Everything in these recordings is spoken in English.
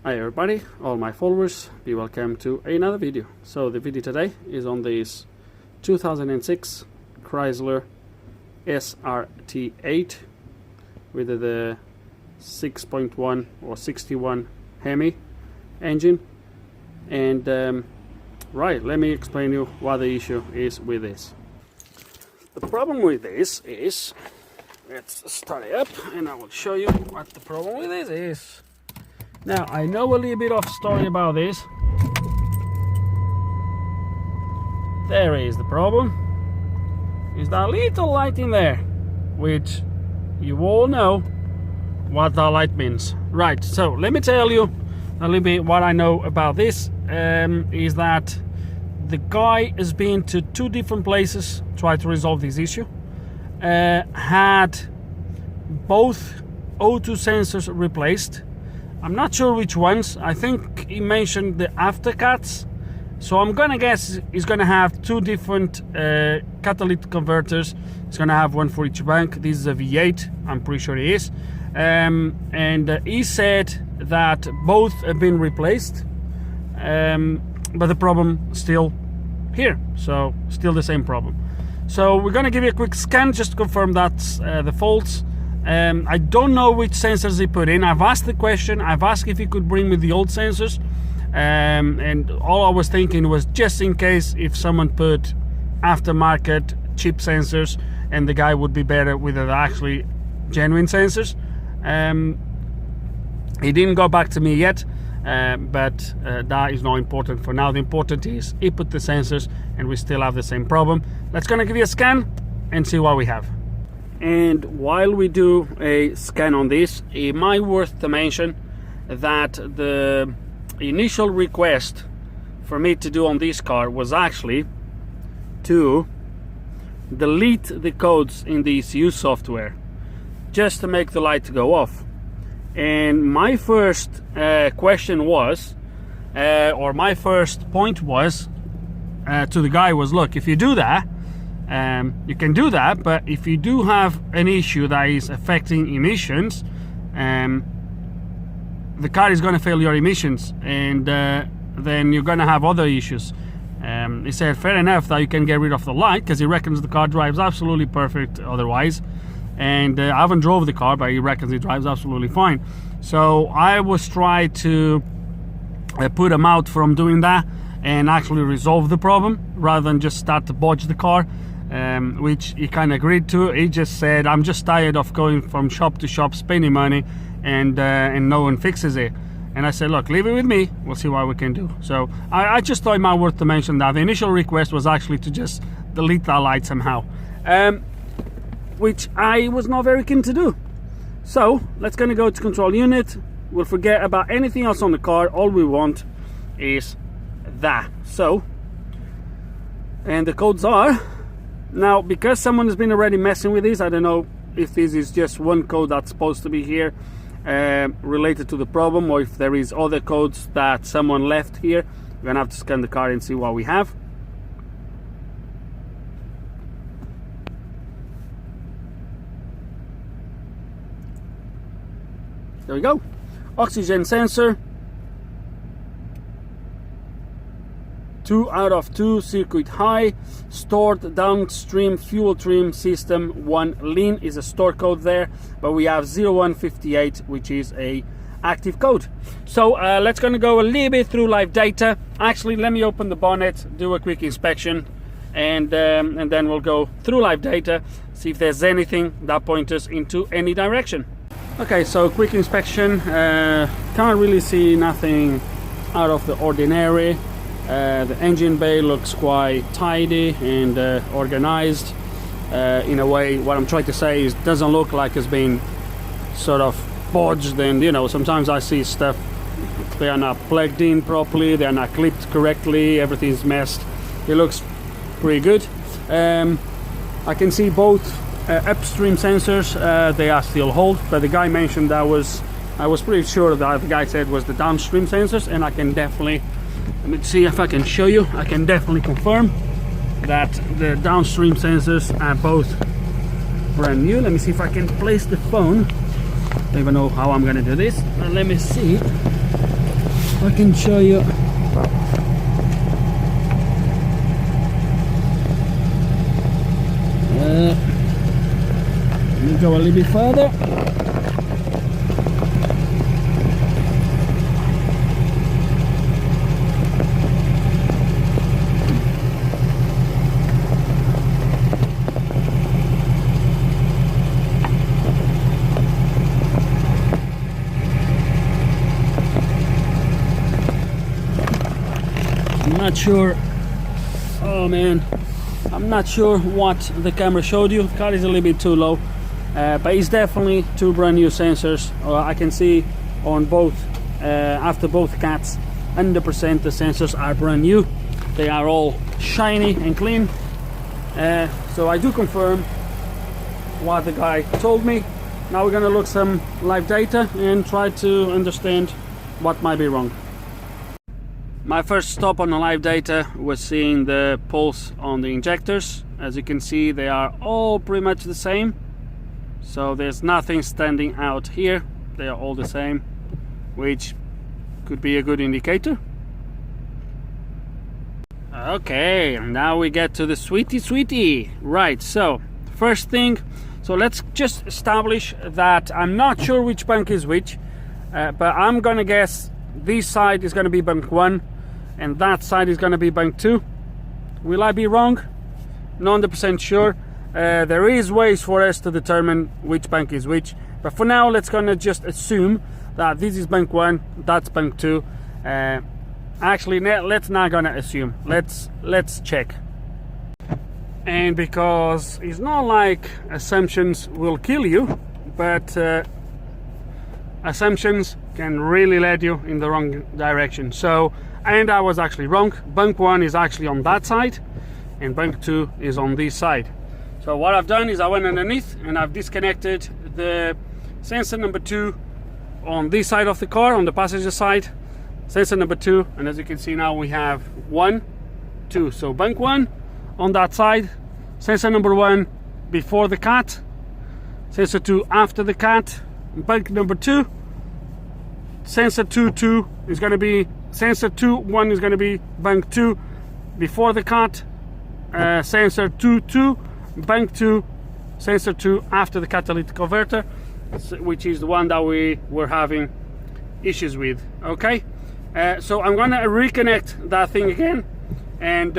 Hi everybody, all my followers, be welcome to another video. So the video today is on this 2006 Chrysler SRT8 with the 6.1 or 61 Hemi engine. And right, let me explain you what the issue is with this. The problem with this is, let's start it up and I will show you what the problem with this is. Now, I know a little bit of story about this. There is the problem. Is that little light in there, which you all know what that light means. Right, so let me tell you a little bit what I know about this. Is that the guy has been to two different places, tried to resolve this issue. Had both O2 sensors replaced. I'm not sure which ones. I think he mentioned the aftercuts, so I'm gonna guess he's gonna have two different catalytic converters. He's gonna have one for each bank. This is a V8, I'm pretty sure it is. And he said that both have been replaced, but the problem still here, so still the same problem. So we're gonna give you a quick scan just to confirm that's the faults. I don't know which sensors he put in. I've asked the question. I've asked if he could bring me the old sensors, and all I was thinking was just in case if someone put aftermarket cheap sensors, and the guy would be better with the actually genuine sensors. He didn't go back to me yet, but that is not important for now. The important is he put the sensors and we still have the same problem. Let's gonna give you a scan and see what we have. And while we do a scan on this, it might worth to mention that the initial request for me to do on this car was actually to delete the codes in the ECU software just to make the light go off. And my first question was, or my first point was to the guy was, look, if you do that, you can do that, but if you do have an issue that is affecting emissions, the car is going to fail your emissions, and then you're going to have other issues. He said fair enough that you can get rid of the light, because he reckons the car drives absolutely perfect otherwise, and I haven't drove the car, but he reckons it drives absolutely fine. So I was trying to put him out from doing that and actually resolve the problem rather than just start to bodge the car, which he kind of agreed to. He just said, I'm just tired of going from shop to shop spending money and no one fixes it. And I said, look, leave it with me, we'll see what we can do. So I just thought it might worth to mention that the initial request was actually to just delete that light somehow, which I was not very keen to do. So let's gonna go to control unit. We'll forget about anything else on the car. All we want is that. So, and the codes are, now because someone has been already messing with this, I don't know if this is just one code that's supposed to be here related to the problem, or if there is other codes that someone left here. We're gonna have to scan the car and see what we have. There we go. Oxygen sensor, 2 out of 2, circuit high, stored downstream fuel trim system 1 lean is a store code there, but we have 0158, which is a active code. So let's gonna go a little bit through live data. Actually, let me open the bonnet, do a quick inspection, and then we'll go through live data, see if there's anything that points us into any direction. Okay, so quick inspection. Can't really see nothing out of the ordinary. The engine bay looks quite tidy and organized. In a way, what I'm trying to say is, doesn't look like it's been sort of bodged, and you know, sometimes I see stuff, they are not plugged in properly, they are not clipped correctly, everything's messed. It looks pretty good. I can see both upstream sensors, they are still hold, but the guy mentioned that was, I was pretty sure that the guy said was the downstream sensors, and I can definitely, let me see if I can show you, I can definitely confirm that the downstream sensors are both brand new. Let me see if I can place the phone. I don't even know how I'm gonna do this, but let me see. I can show you. Let me go a little bit further. Not sure. Oh man, I'm not sure what the camera showed you. The car is a little bit too low, but it's definitely two brand new sensors. I can see on both, after both cats, 100% the sensors are brand new. They are all shiny and clean. So I do confirm what the guy told me. Now we're gonna look some live data and try to understand what might be wrong. My first stop on the live data was seeing the pulse on the injectors. As you can see, they are all pretty much the same. So there's nothing standing out here. They are all the same, which could be a good indicator. Okay, now we get to the sweetie. Right, so first thing, so let's just establish that I'm not sure which bank is which, but I'm gonna guess this side is gonna be bank 1 and that side is going to be bank 2. Will I be wrong? Not 100% sure. There is ways for us to determine which bank is which, but for now let's gonna just assume that this is bank 1, that's bank 2. Actually, let's not gonna assume. Let's check. And because it's not like assumptions will kill you, but assumptions can really lead you in the wrong direction. So, and I was actually wrong. Bank 1 is actually on that side and bank 2 is on this side. So what I've done is I went underneath and I've disconnected the sensor number 2 on this side of the car, on the passenger side. Sensor number 2, and as you can see now we have 1, 2. So bank 1 on that side, sensor number 1 before the cat, sensor 2 after the cat, bank number 2, sensor 2 is going to be sensor 1 is going to be bank 2 before the cat, sensor 2 bank 2, sensor 2 after the catalytic converter, which is the one that we were having issues with. Okay, so I'm gonna reconnect that thing again, and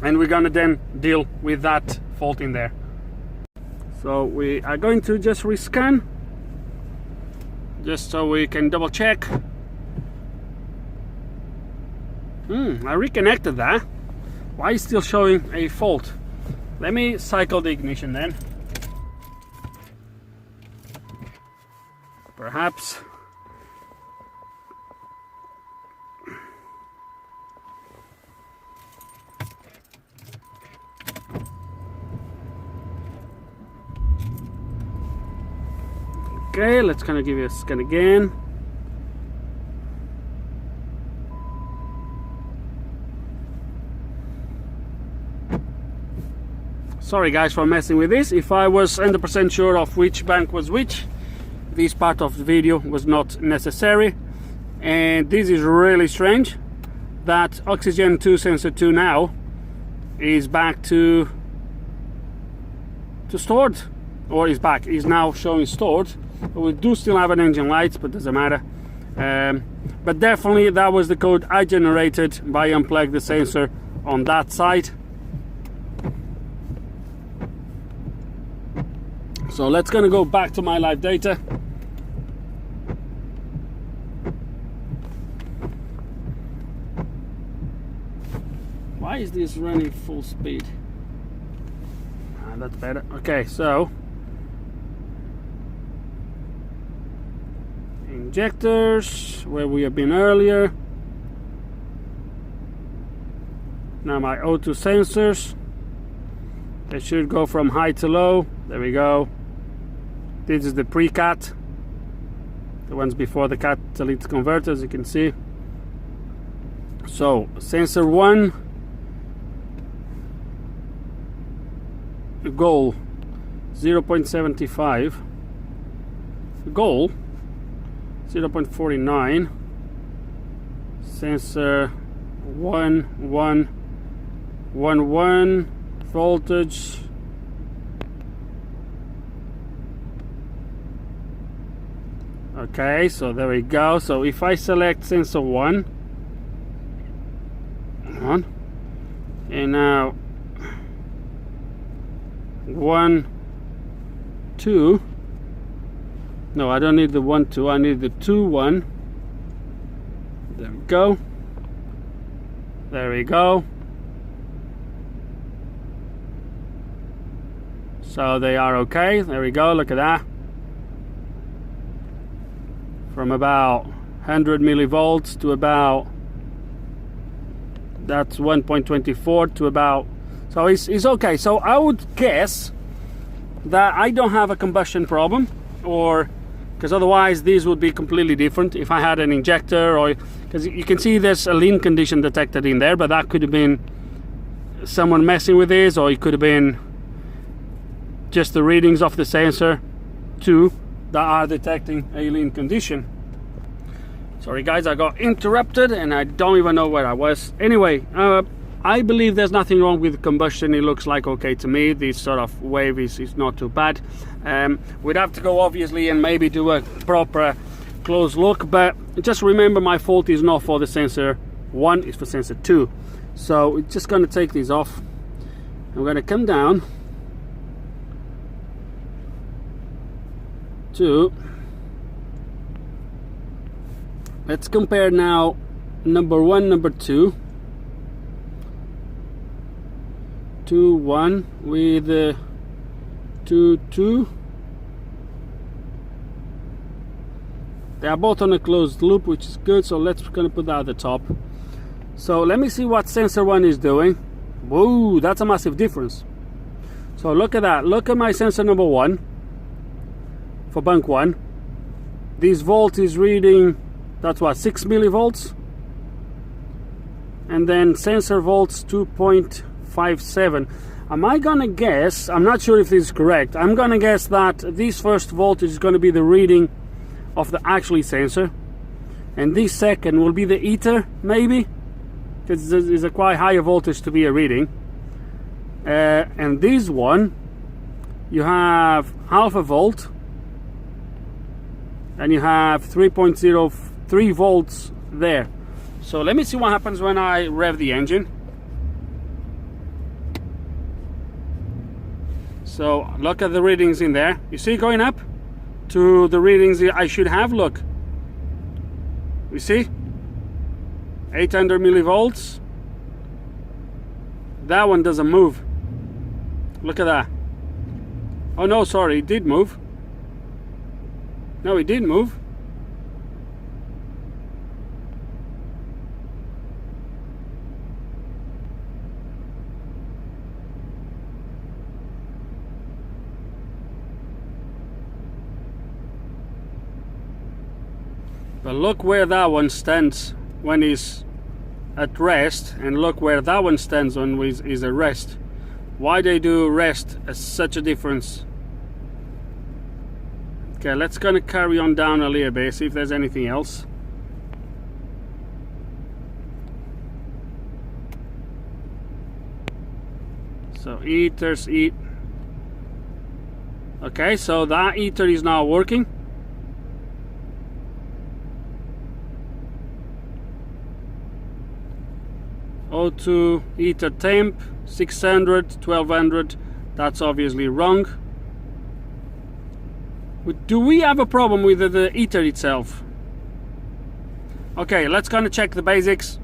we're gonna then deal with that fault in there. So we are going to just rescan, just so we can double check. I reconnected that. Why is it still showing a fault? Let me cycle the ignition then. Perhaps. Okay, let's kind of give you a scan again. Sorry guys for messing with this. If I was 100% sure of which bank was which, this part of the video was not necessary. And this is really strange that oxygen 2 sensor 2 now is back to stored, or is back, is now showing stored. But we do still have an engine light, but doesn't matter. But definitely that was the code I generated by unplugging the sensor on that side. So let's gonna go back to my live data. Why is this running full speed? That's better. Okay, so injectors, where we have been earlier. Now my O2 sensors, they should go from high to low. There we go. This is the pre-cat, the ones before the catalytic converter, as you can see. So sensor 1, goal 0.75, goal 0.49, sensor 1111 voltage. Okay, so there we go. So if I select sensor 1 on, and now 1 2, no, I don't need the 1 2, I need the 2 1. There we go. There we go. So they are okay. There we go. Look at that. From about 100 millivolts to about, that's 1.24 to about, so it's okay. So I would guess that I don't have a combustion problem, or because otherwise these would be completely different if I had an injector, or because you can see there's a lean condition detected in there, but that could have been someone messing with this, or it could have been just the readings of the sensor too that are detecting a lean condition. Sorry guys, I got interrupted and I don't even know where I was. Anyway, I believe there's nothing wrong with combustion. It looks like okay to me. This sort of wave is not too bad. We'd have to go obviously and maybe do a proper close look, but just remember my fault is not for the sensor 1, it's for sensor 2. So we're just going to take these off. I'm going to come down to, let's compare now number 1, number 2. 2 1 with 2 2. They are both on a closed loop, which is good, so let's gonna put that at the top. So let me see what sensor 1 is doing. Whoa, that's a massive difference. So look at that. Look at my sensor number 1 for bank 1. This volt is reading, that's what, 6 millivolts, and then sensor volts 2.57. Am I gonna guess, I'm not sure if this is correct, I'm gonna guess that this first voltage is gonna be the reading of the actual sensor, and this second will be the heater, maybe, because it's a quite higher voltage to be a reading. And this one, you have half a volt, and you have 3.03 volts there. So let me see what happens when I rev the engine. So look at the readings in there. You see going up to the readings I should have. Look, you see 800 millivolts. That one doesn't move. Look at that. Oh no, sorry, it did move. No, it did move. But look where that one stands when he's at rest, and look where that one stands when he's at rest. Why they do rest as such a difference? Okay, let's gonna carry on down a little bit, see if there's anything else. So heaters eat. Okay, so that heater is now working. O2 heater temp 600, 1200. That's obviously wrong. Do we have a problem with the heater itself? Okay, let's kind of check the basics.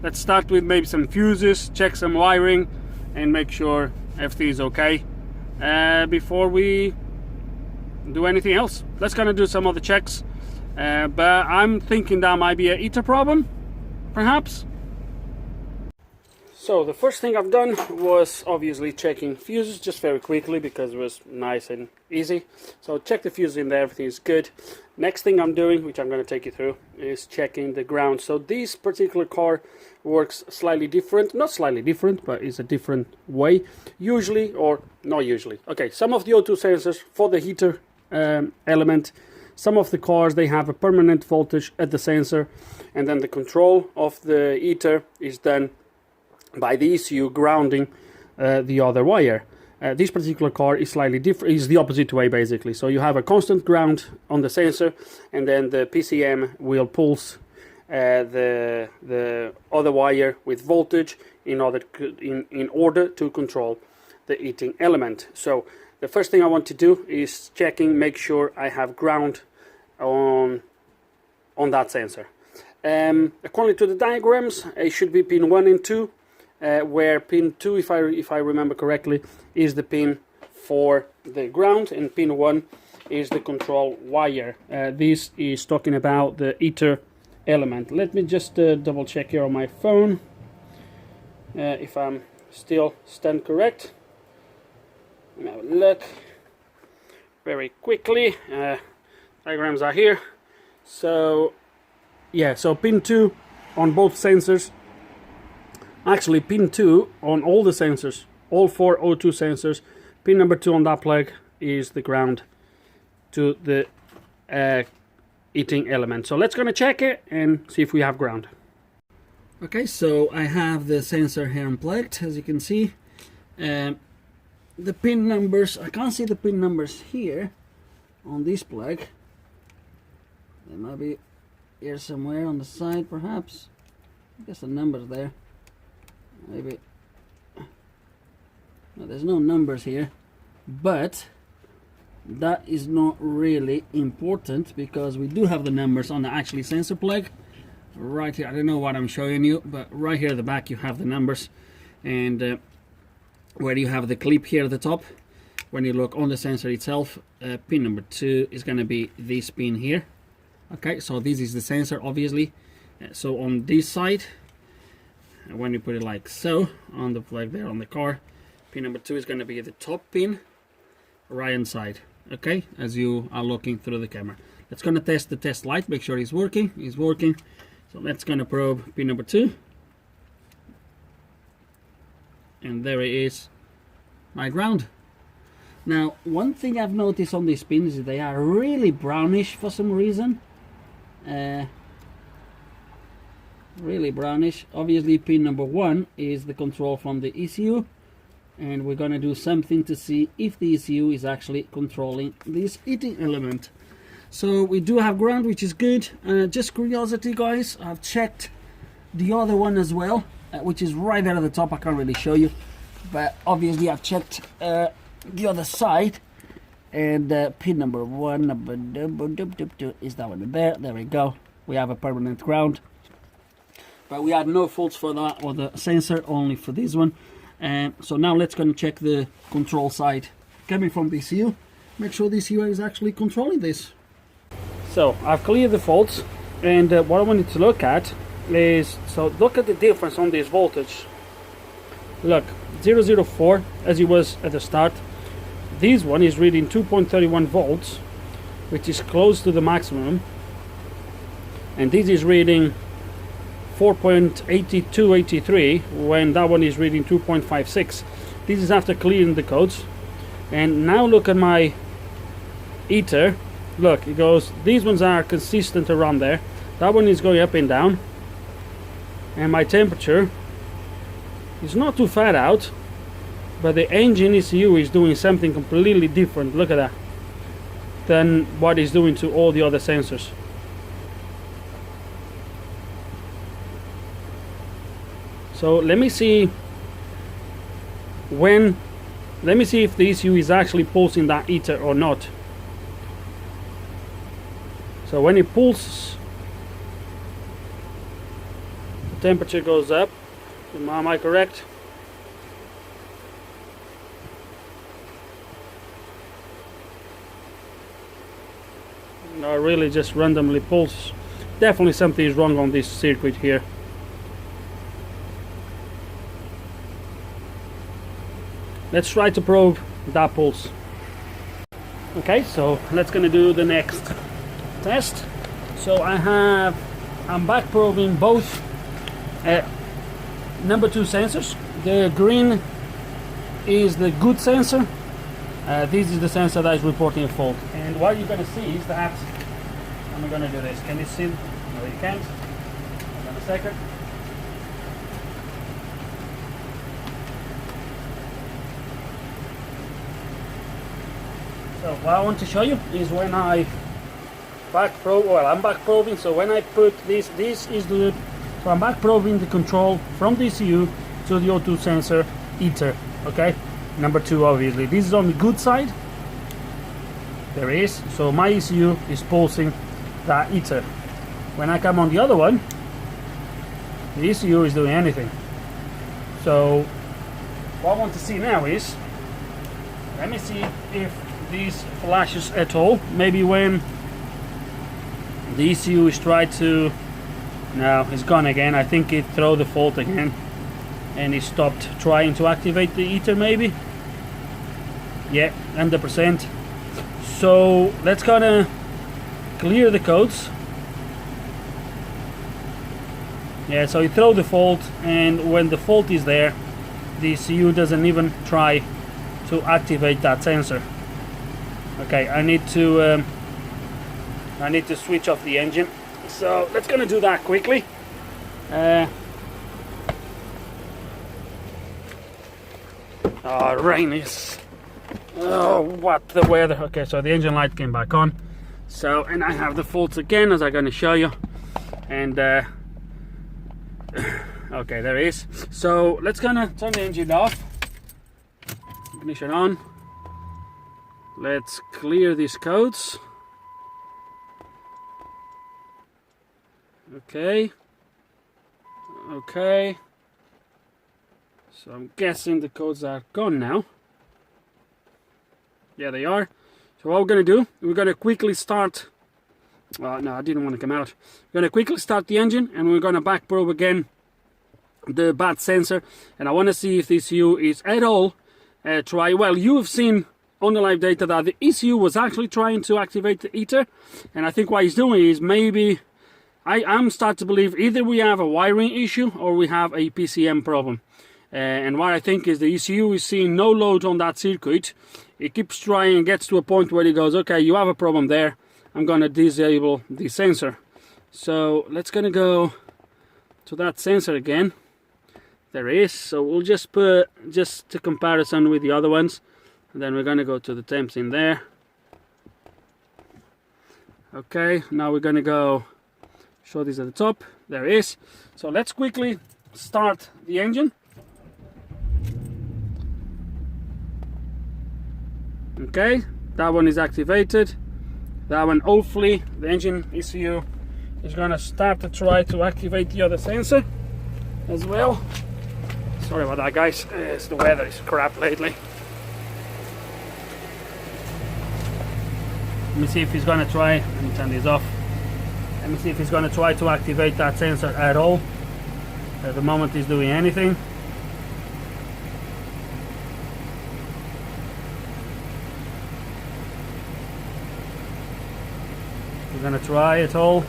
Let's start with maybe some fuses, check some wiring, and make sure everything is okay before we do anything else. Let's kind of do some other checks, but I'm thinking that might be a heater problem, perhaps. So the first thing I've done was obviously checking fuses just very quickly because it was nice and easy. So check the fuses in there, everything is good. Next thing I'm doing, which I'm going to take you through, is checking the ground. So this particular car works slightly different, not slightly different, but it's a different way. Usually, or not usually. Okay, some of the O2 sensors for the heater element Some of the cars, they have a permanent voltage at the sensor, and then the control of the heater is done by the ECU grounding the other wire. This particular car is slightly different, is the opposite way basically. So you have a constant ground on the sensor, and then the PCM will pulse the other wire with voltage in order to control the heating element. So the first thing I want to do is make sure I have ground on that sensor. According to the diagrams, it should be pin 1 and 2, where pin 2, if I remember correctly, is the pin for the ground, and pin 1 is the control wire. This is talking about the heater element. Let me just double check here on my phone if I'm still stand correct. Let me have a look very quickly. Diagrams are here. So yeah, so pin 2 on both sensors. Actually, pin 2 on all the sensors, all 4 O2 sensors. Pin number 2 on that plug is the ground to the heating element. So let's gonna check it and see if we have ground. Okay, so I have the sensor here unplugged, as you can see. The pin numbers, I can't see the pin numbers here on this plug. They might be here somewhere on the side, perhaps. I guess the numbers there. Maybe. No, there's no numbers here, but that is not really important because we do have the numbers on the actually sensor plug right here. I don't know what I'm showing you, but right here at the back you have the numbers, and where you have the clip here at the top, when you look on the sensor itself, pin number 2 is going to be this pin here. Okay, so this is the sensor, obviously. So on this side, when you put it like so on the plug there on the car, pin number 2 is going to be the top pin right hand side. Okay, as you are looking through the camera. Let's going to test the test light, make sure it's working. It's working. So let's going to probe pin number 2. And there it is, my ground. Now, one thing I've noticed on these pins is they are really brownish for some reason. Really brownish. Obviously, pin number 1 is the control from the ECU, and we're going to do something to see if the ECU is actually controlling this heating element. So we do have ground, which is good. Just curiosity, guys, I've checked the other one as well, which is right there at the top. I can't really show you, but obviously I've checked the other side, and pin number 1 is that one there. There we go. We have a permanent ground, but we had no faults for that or the sensor, only for this one. So now let's go and check the control side coming from the ECU. Make sure the ECU is actually controlling this. So I've cleared the faults, and what I wanted to look at is, so look at the difference on this voltage. Look, 004 as it was at the start. This one is reading 2.31 volts, which is close to the maximum, and this is reading 4.8283 when that one is reading 2.56. This is after clearing the codes. And now look at my heater. Look, it goes, these ones are consistent around there. That one is going up and down, and my temperature is not too far out, but the engine ECU is doing something completely different, look at that, than what it's doing to all the other sensors. So let me see if the ECU is actually pulsing that heater or not. So when it pulses, the temperature goes up. Am I correct? No, really just randomly pulses. Definitely something is wrong on this circuit here. Let's try to probe that pulse. Okay, so let's gonna do the next test. So I'm back probing both number 2 sensors. The green is the good sensor. This is the sensor that is reporting a fault. And what you're gonna see is that and we're gonna do this. Can you see? No, you can't. Hold on a second. So what I want to show you is when I back probe, well, I'm back probing, so when I put this is the, so I'm back probing the control from the ECU to the O2 sensor heater, okay? Number 2, obviously. This is on the good side. There is, so my ECU is pulsing that heater. When I come on the other one, the ECU is doing anything. So what I want to see now is, let me see if these flashes at all. Maybe when the ECU is trying to, now it's gone again. I think it threw the fault again and it stopped trying to activate the heater, maybe. Yeah, 100%. So let's gonna clear the codes. Yeah, so it threw the fault, and when the fault is there, the ECU doesn't even try to activate that sensor. Okay, I need to switch off the engine, so let's gonna do that quickly. Rain is, oh, what the weather. Okay, so the engine light came back on, so, and I have the faults again, as I'm gonna show you, and okay, there it is. So let's gonna turn the engine off, ignition on. Let's clear these codes. Okay. Okay. So I'm guessing the codes are gone now. Yeah, they are. So what we're going to do, we're going to quickly start. Well, no, I didn't want to come out. We're going to quickly start the engine, and we're going to back probe again the bad sensor. And I want to see if the ECU is at all well, you've seen on the live data that the ECU was actually trying to activate the heater, and I think what he's doing is maybe, I'm starting to believe either we have a wiring issue or we have a PCM problem. And what I think is the ECU is seeing no load on that circuit. It keeps trying and gets to a point where he goes, okay, you have a problem there, I'm gonna disable the sensor. So let's gonna go to that sensor again. There it is. So we'll just put just to comparison with the other ones. And then we're going to go to the temps in there. Okay, now we're going to go show this at the top. There it is. So let's quickly start the engine. Okay, that one is activated. That one, hopefully, the engine ECU is going to start to try to activate the other sensor as well. Sorry about that, guys. The weather is crap lately. Let me see if he's going to try. Let me turn this off. Let me see if he's going to try to activate that sensor at all. At the moment he's doing anything. We're going to try it all.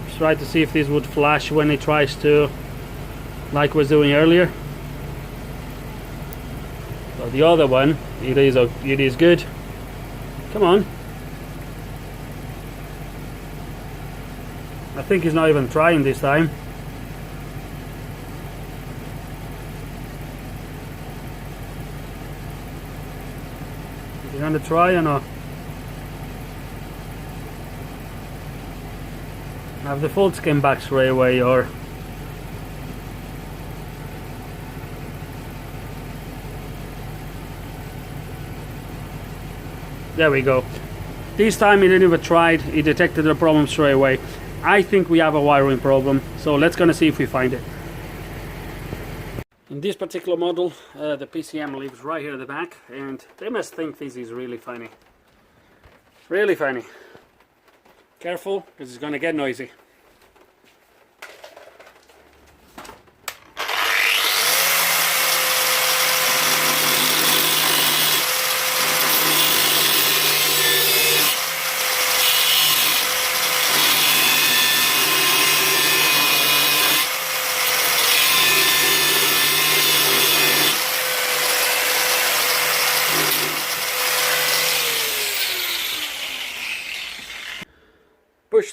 Let's try to see if this would flash when he tries to, like was doing earlier. So the other one, it is good. Come on. I think he's not even trying this time. Is he going to try or not? Have the faults came back straight away, or there we go. This time he didn't even try, he detected the problem straight away. I think we have a wiring problem, so let's gonna see if we find it. In this particular model, the PCM lives right here at the back, and they must think this is really funny. Really funny. Careful, because it's gonna get noisy.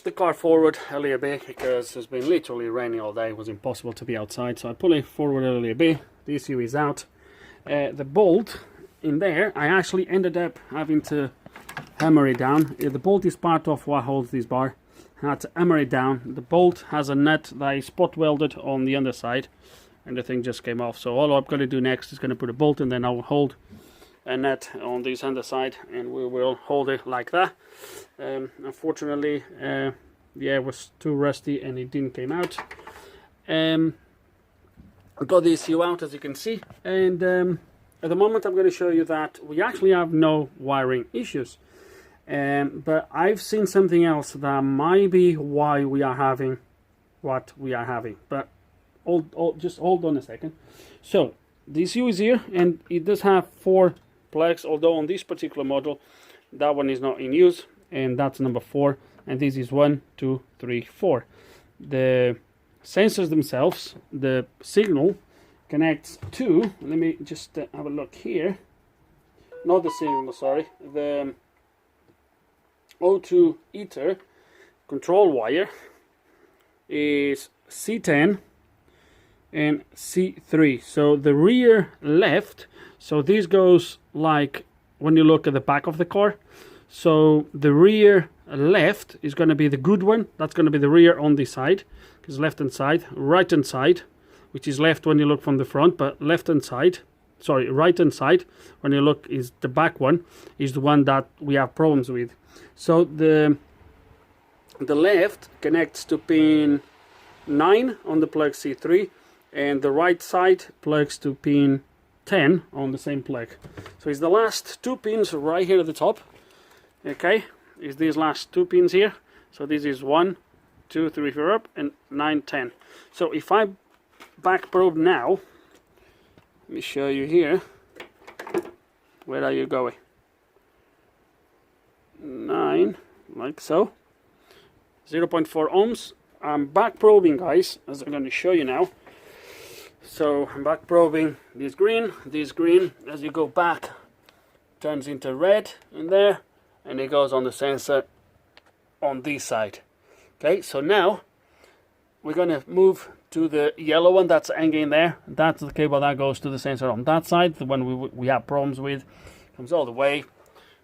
the car forward a little bit because it's been literally raining all day. It was impossible to be outside, so I pull it forward a little bit. The ECU is out. The bolt in there, I actually ended up having to hammer it down. The bolt is part of what holds this bar. I had to hammer it down. The bolt has a nut that I spot welded on the underside, and the thing just came off. So all I'm going to do next is going to put a bolt, and then I'll hold a nut on this underside, and we will hold it like that. Unfortunately, yeah, it was too rusty and it didn't came out. I got the ECU out, as you can see, and at the moment I'm going to show you that we actually have no wiring issues. But I've seen something else that might be why we are having what we are having. But just hold on a second. So the ECU is here, and it does have 4 plugs, although on this particular model that one is not in use, and that's number 4, and this is 1, 2, 3, 4. The sensors themselves, the signal connects to, let me just have a look here, not the signal, sorry, the O2 ether control wire is C10 and C3. So the rear left, so this goes like when you look at the back of the car. So the rear left is going to be the good one. That's going to be the rear on this side, because left hand side. Right hand side, which is left when you look from the front, but left hand side, sorry, right hand side when you look is the back one, is the one that we have problems with. So the left connects to pin 9 on the plug C3, and the right side plugs to pin 10 on the same plug. So it's the last 2 pins right here at the top. Okay, is these last 2 pins here. So this is 1, 2, 3, 4 up, and 9, 10. So if I back probe now, let me show you here. Where are you going? 9, like so. 0.4 ohms. I'm back probing, guys, as I'm going to show you now. So I'm back probing this green, as you go back, turns into red in there, and it goes on the sensor on this side. Okay, so now we're going to move to the yellow one that's hanging there. That's the cable that goes to the sensor on that side, the one we have problems with. Comes all the way,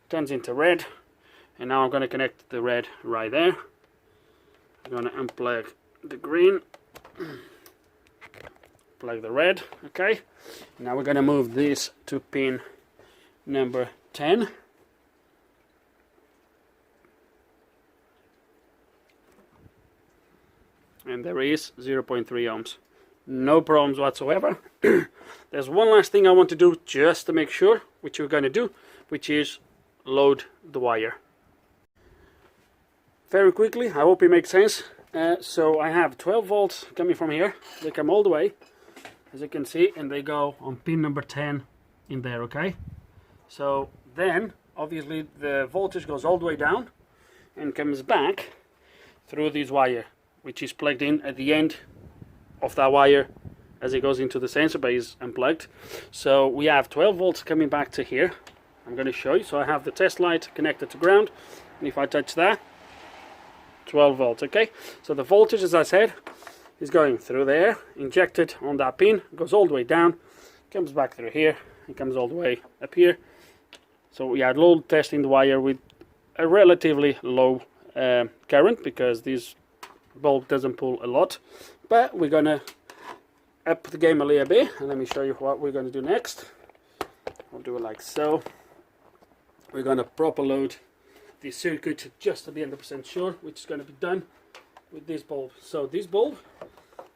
turns into red, and now I'm going to connect the red right there. I'm going to unplug the green, plug the red. Okay, now we're going to move this to pin number 10. And there is 0.3 ohms. No problems whatsoever. There's one last thing I want to do just to make sure, which we're going to do, which is load the wire. Very quickly, I hope it makes sense. So I have 12 volts coming from here. They come all the way, as you can see, and they go on pin number 10 in there, okay? So then, obviously, the voltage goes all the way down and comes back through this wire, which is plugged in at the end of that wire as it goes into the sensor, but is unplugged. So we have 12 volts coming back to here. I'm going to show you. So I have the test light connected to ground, and if I touch that, 12 volts. Okay, so the voltage, as I said, is going through there, injected on that pin, goes all the way down, comes back through here, and comes all the way up here. So we are load testing the wire with a relatively low current, because this bulb doesn't pull a lot, but we're gonna up the game a little bit, and let me show you what we're going to do next. I'll do it like so. We're going to proper load the circuit just to be 100% sure, which is going to be done with this bulb. So this bulb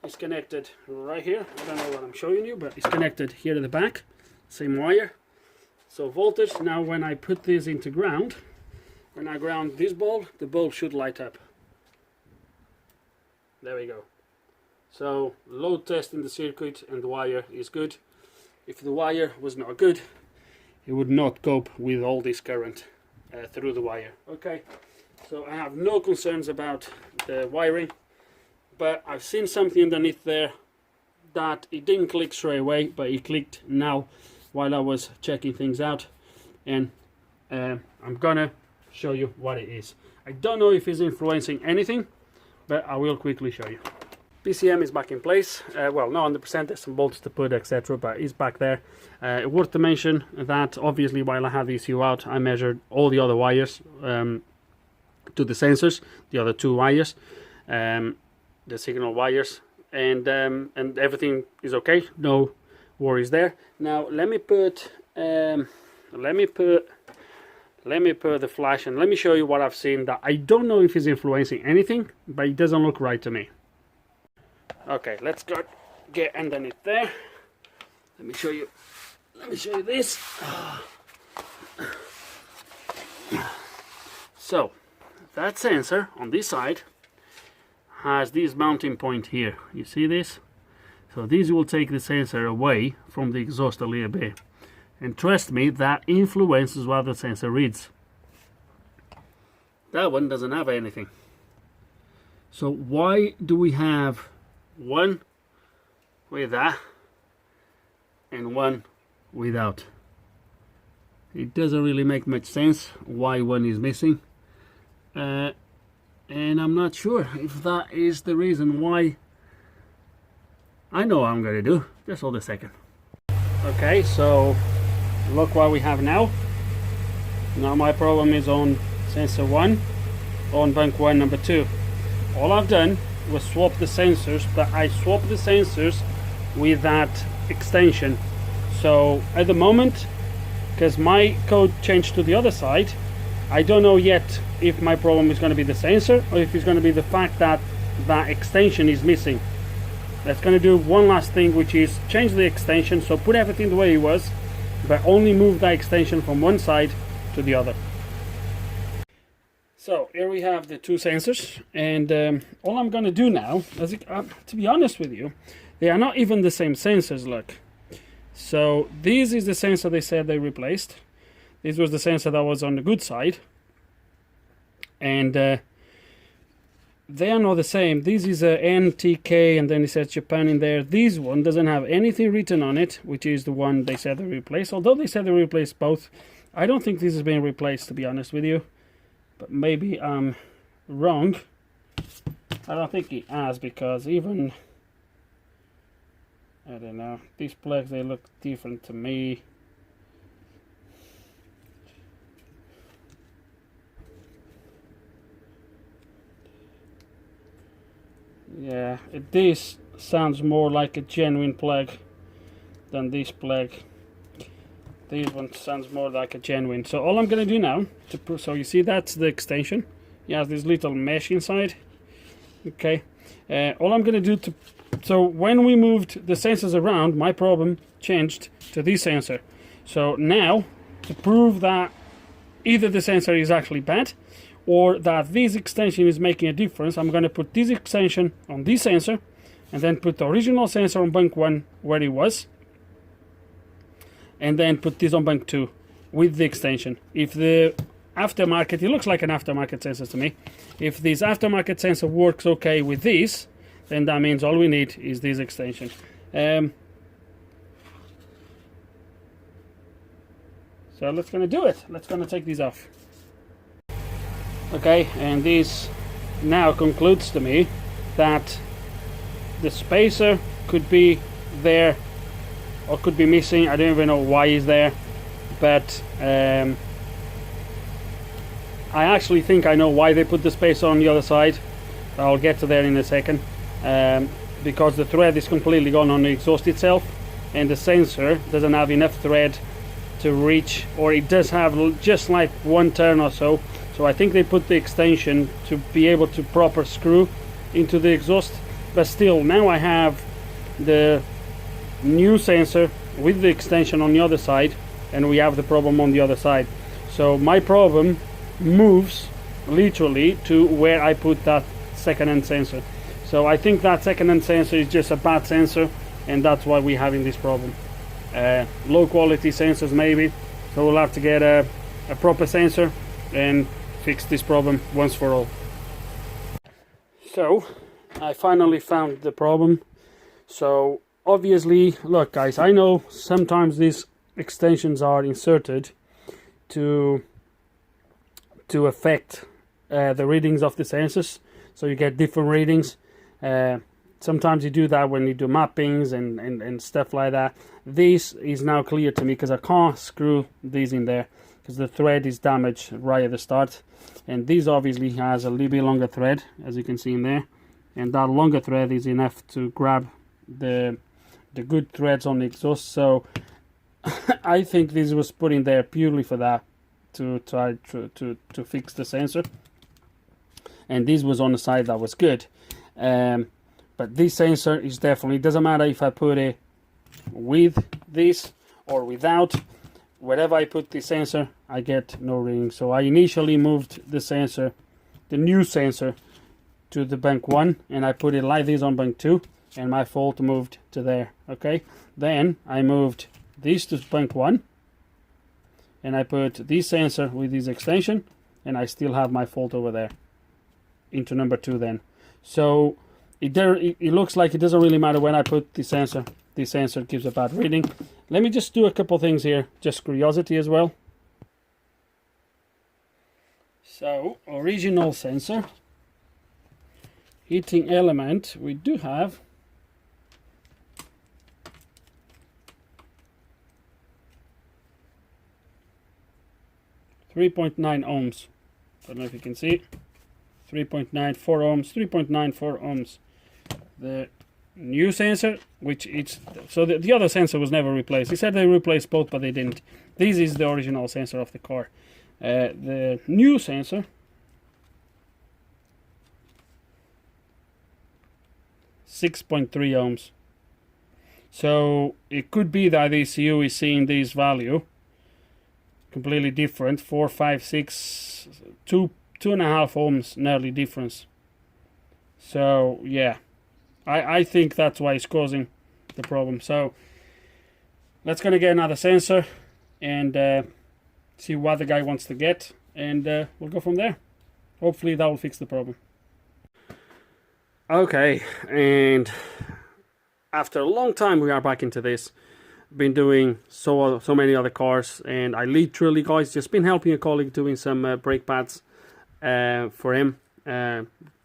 is connected right here. I don't know what I'm showing you, but it's connected here to the back, same wire. So voltage, now when I put this into ground, when I ground this bulb, the bulb should light up. There we go. So load testing the circuit, and the wire is good. If the wire was not good, it would not cope with all this current through the wire. Okay, so I have no concerns about the wiring, but I've seen something underneath there that it didn't click straight away, but it clicked now while I was checking things out, and I'm gonna show you what it is. I don't know if it's influencing anything, but I will quickly show you. PCM is back in place. Well, not 100%, there's some bolts to put, etc., but it's back there. Worth to mention that obviously while I have the ECU out, I measured all the other wires to the sensors, the other 2 wires, the signal wires, and everything is okay. No worries there. Now let me put the flash and let me show you what I've seen that I don't know if it's influencing anything, but it doesn't look right to me. Okay, let's get underneath there. Let me show you this. So that sensor on this side has this mounting point here. You see this? So this will take the sensor away from the exhaust a little bit. And trust me, that influences what the sensor reads. That one doesn't have anything. So why do we have one with that and one without? It doesn't really make much sense why one is missing. And I'm not sure if that is the reason why. I know what I'm going to do. Just hold a second. Okay, so look what we have now. Now my problem is on sensor 1, on bank 1 number 2. All I've done was swap the sensors, but I swapped the sensors with that extension. So at the moment, because my code changed to the other side, I don't know yet if my problem is going to be the sensor or if it's going to be the fact that that extension is missing. That's going to do one last thing, which is change the extension, so put everything the way it was, but only move that extension from one side to the other. So here we have the 2 sensors, and all I'm going to do now, to be honest with you, they are not even the same sensors, look. So this is the sensor they said they replaced. This was the sensor that was on the good side, and they are not the same. This is a NTK, and then it says Japan in there. This one doesn't have anything written on it, which is the one they said they replaced. Although they said they replaced both, I don't think this is being replaced, to be honest with you. But maybe I'm wrong. I don't think it has, because even, I don't know, these plugs, they look different to me. Yeah, this sounds more like a genuine plug than this plug. This one sounds more like a genuine. So all I'm going to do now, so you see that's the extension. It has this little mesh inside. Okay. All I'm going to do so when we moved the sensors around, my problem changed to this sensor. So now, to prove that either the sensor is actually bad or that this extension is making a difference, I'm going to put this extension on this sensor and then put the original sensor on bank 1 where it was, and then put this on bank 2 with the extension. If the aftermarket, it looks like an aftermarket sensor to me, if this aftermarket sensor works okay with this, then that means all we need is this extension. So let's gonna do it. Let's gonna take these off. Okay, and this now concludes to me that the spacer could be there or could be missing. I don't even know why it's there, but I actually think I know why they put the spacer on the other side. I'll get to that in a second. Because the thread is completely gone on the exhaust itself, and the sensor doesn't have enough thread to reach, or it does have just like one turn or so. So I think they put the extension to be able to proper screw into the exhaust. But still, now I have the new sensor with the extension on the other side, and we have the problem on the other side. So my problem moves literally to where I put that second-hand sensor. So I think that second-hand sensor is just a bad sensor, and that's why we're having this problem. Low quality sensors maybe, so we'll have to get a proper sensor and fix this problem once for all. So I finally found the problem. So obviously, look guys, I know sometimes these extensions are inserted to affect the readings of the sensors, so you get different readings. Sometimes you do that when you do mappings and stuff like that. This is now clear to me because I can't screw these in there because the thread is damaged right at the start, and this obviously has a little bit longer thread, as you can see in there, and that longer thread is enough to grab the good threads on the exhaust. So I think this was put in there purely for that, to try to fix the sensor, and this was on the side that was good. But this sensor is definitely, doesn't matter if I put it with this or without, wherever I put the sensor I get no reading. So I initially moved the sensor, the new sensor, to the bank 1, and I put it like this on bank 2, and my fault moved to there. Okay, then I moved this to bank 1, and I put this sensor with this extension, and I still have my fault over there into number 2 then. So it looks like it doesn't really matter when I put the sensor. The sensor gives a bad reading. Let me just do a couple things here, just curiosity as well. So original sensor, heating element, we do have 3.9 ohms. Don't know if you can see it. 3.94 ohms, 3.94 ohms. The new sensor, which it's, so the other sensor was never replaced. They said they replaced both, but they didn't. This is the original sensor of the car. The new sensor, .3 ohms. So it could be that the ECU is seeing this value completely different. 4, 5, 6, 2.5 ohms nearly difference. So yeah, I think that's why it's causing the problem. So let's gonna get another sensor and see what the guy wants to get, and we'll go from there. Hopefully that will fix the problem. Okay, and after a long time we are back into this. Been doing so many other cars, and I literally, guys, just been helping a colleague doing some brake pads for him.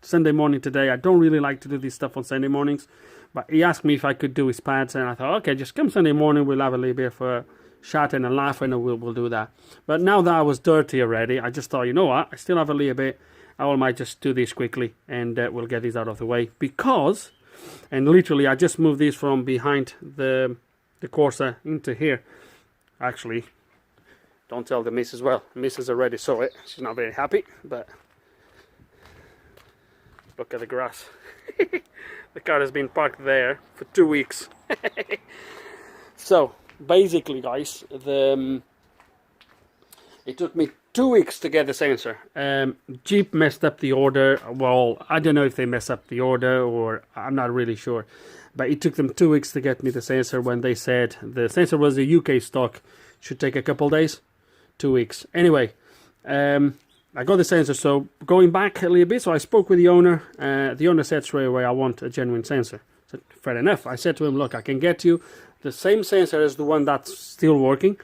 Sunday morning today. I don't really like to do this stuff on Sunday mornings, but he asked me if I could do his pads, and I thought, okay, just come Sunday morning, we'll have a little bit of a chat and a laugh, and we'll do that. But now that I was dirty already, I just thought, you know what, I still have a little bit, I might just do this quickly, and we'll get these out of the way, because, and literally I just moved these from behind the Corsa into here. Actually, don't tell the missus. Well, missus already saw it, she's not very happy, but look at the grass. The car has been parked there for 2 weeks. So basically, guys, it took me 2 weeks to get the sensor. Jeep messed up the order. Well, I don't know if they messed up the order, or I'm not really sure, but it took them 2 weeks to get me the sensor, when they said the sensor was a UK stock, should take a couple days. 2 weeks anyway. I got the sensor, so going back a little bit, so I spoke with the owner. The owner said straight away, I want a genuine sensor. I said, fair enough. I said to him, look, I can get you the same sensor as the one that's still working,